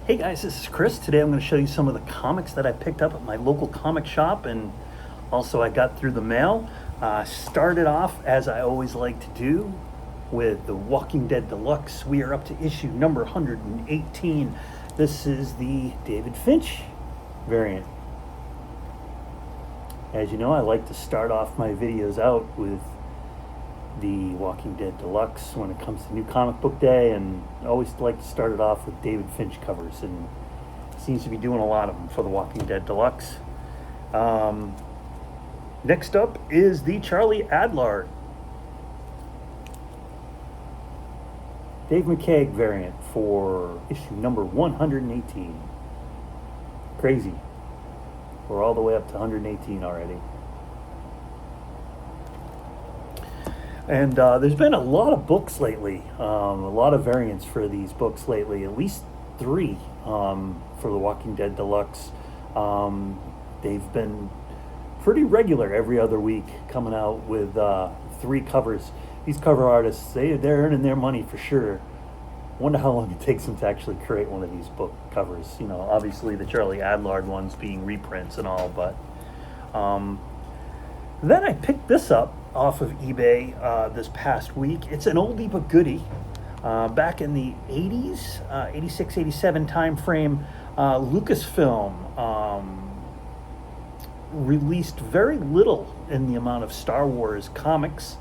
Hey guys, this is Chris. Today I'm going to show you some of the comics that I picked up at my local comic shop and also I got through the mail. Started off, as I always like to do, with The Walking Dead Deluxe. We are up to issue number 118. This is the David Finch variant. As you know, I like to start off my videos out with The Walking Dead Deluxe when it comes to New Comic Book Day, and I always like to start it off with David Finch covers, and seems to be doing a lot of them for The Walking Dead Deluxe. Next up is the Charlie Adlard Dave McCaig variant for issue number 118. Crazy. We're all the way up to 118 already. And there's been a lot of books lately, a lot of variants for these books lately, at least 3 for The Walking Dead Deluxe. They've been pretty regular every other week, coming out with 3 covers. These cover artists, they're earning their money for sure. Wonder how long it takes them to actually create one of these book covers. You know, obviously the Charlie Adlard ones being reprints and all, but then I picked this up off of eBay this past week. It's an oldie but goodie. Back in the 80s, 86, 87 time frame, Lucasfilm released very little in the amount of Star Wars comics.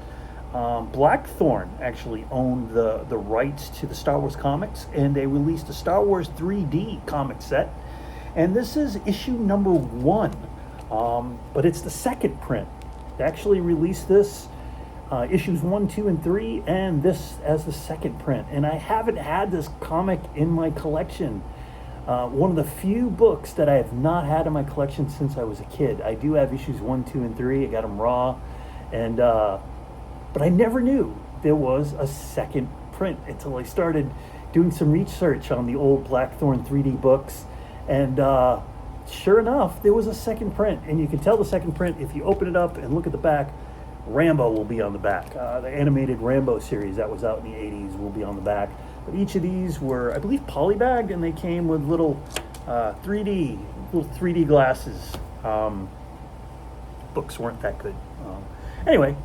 Blackthorn actually owned the rights to the Star Wars comics, and they released a Star Wars 3D comic set. And this is issue number 1, but it's the second print. They actually released this issues 1, 2, and 3, and this as the second print. And I haven't had this comic in my collection. One of the few books that I have not had in my collection since I was a kid. I do have issues 1, 2, and 3. I got them raw, and but I never knew there was a second print until I started doing some research on the old Blackthorn 3D books, and sure enough, there was a second print, and you can tell the second print if you open it up and look at the back. Rambo will be on the back. The animated Rambo series that was out in the 80s will be on the back. But each of these were, I believe, polybagged, and they came with little 3D glasses. Books weren't that good. Anyway,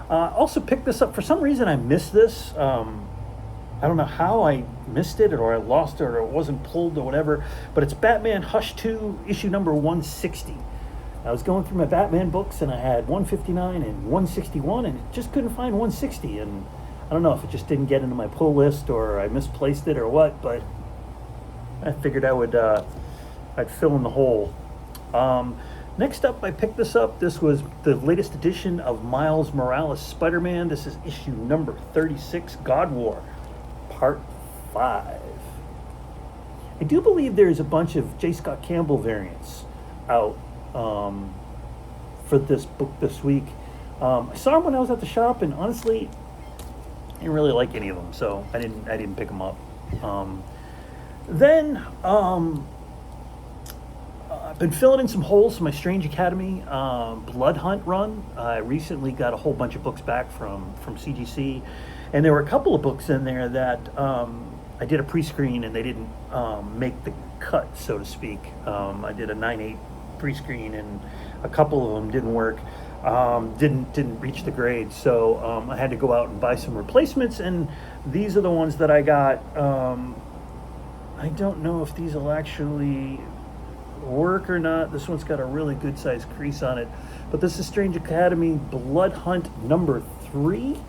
also picked this up. For some reason, I missed this. I don't know how I missed it, or I lost it, or it wasn't pulled, or whatever. But it's Batman Hush 2, issue number 160. I was going through my Batman books, and I had 159 and 161, and just couldn't find 160. And I don't know if it just didn't get into my pull list, or I misplaced it, or what. But I figured I'd fill in the hole. Next up, I picked this up. This was the latest edition of Miles Morales Spider-Man. This is issue number 36, God War, Part 5. I do believe there's a bunch of J. Scott Campbell variants out for this book this week. I saw them when I was at the shop, and honestly, I didn't really like any of them, so I didn't pick them up. I've been filling in some holes for my Strange Academy Blood Hunt run. I recently got a whole bunch of books back from CGC, and there were a couple of books in there that I did a pre-screen and they didn't make the cut, so to speak. I did a 9/8 pre-screen, and a couple of them didn't work, didn't reach the grade, so I had to go out and buy some replacements, and these are the ones that I got. I don't know if these will actually work or not. This one's got a really good sized crease on it, but this is Strange Academy Blood Hunt number 3,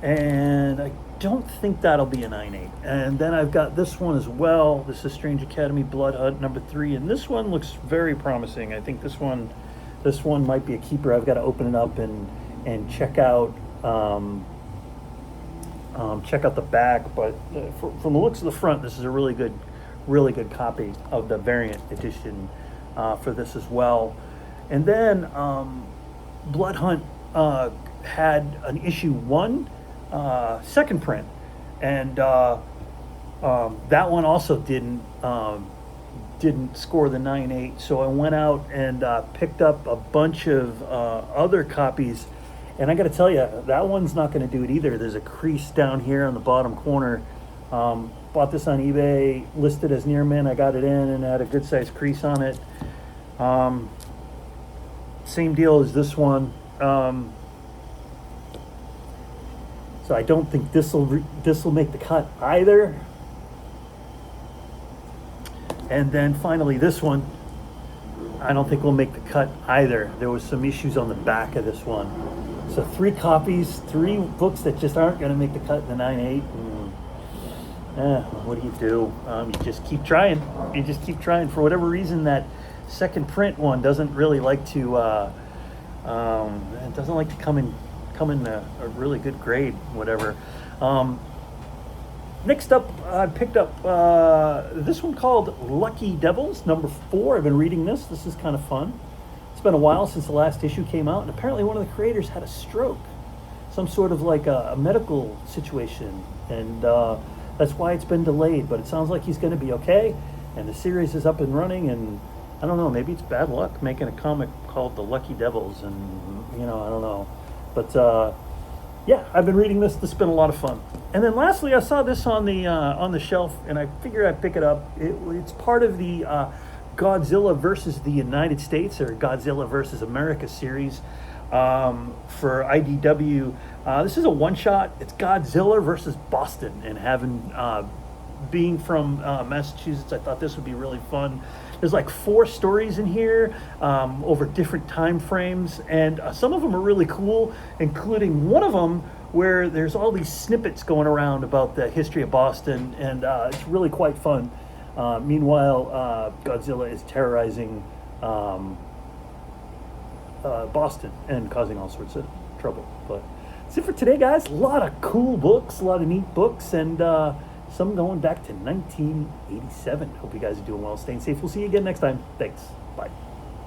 and I don't think that'll be a 9/8. And then I've got this one as well. This is Strange Academy Blood Hunt number 3, and this one looks very promising. I think this one might be a keeper. I've got to open it up and check out the back, but from the looks of the front, this is a really good copy of the variant edition for this as well. And then Blood Hunt had an issue 1 second print, and that one also didn't score the 9/8. So I went out and picked up a bunch of other copies And I got to tell you, that one's not going to do it either. There's a crease down here on the bottom corner. Bought this on eBay, listed as near mint. I got it in and had a good sized crease on it. Same deal as this one. So I don't think this will make the cut either. And then finally this one, I don't think will make the cut either. There was some issues on the back of this one. So 3 copies, 3 books that just aren't going to make the cut in the 9.8. What do? You just keep trying. You just keep trying. For whatever reason, that second print one doesn't really like to. It doesn't like to come in a really good grade. Whatever. Next up, I picked up this one called Lucky Devils, number 4. I've been reading this. This is kind of fun. It's been a while since the last issue came out, and apparently one of the creators had a stroke, some sort of like a medical situation, and that's why it's been delayed. But it sounds like he's going to be okay, and the series is up and running. And I don't know, maybe it's bad luck making a comic called The Lucky Devils, and I don't know. But yeah, I've been reading this. This has been a lot of fun. And then lastly, I saw this on the shelf, and I figured I'd pick it up. It's part of the Godzilla versus the United States, or Godzilla versus America series for IDW. This is a one-shot. It's Godzilla versus Boston, and being from Massachusetts, I thought this would be really fun. There's like 4 stories in here over different time frames, and some of them are really cool, including one of them where there's all these snippets going around about the history of Boston, and it's really quite fun. Meanwhile, Godzilla is terrorizing Boston and causing all sorts of trouble. But that's it for today, guys. A lot of cool books, a lot of neat books, and some going back to 1987. Hope you guys are doing well, staying safe. We'll see you again next time. Thanks. Bye.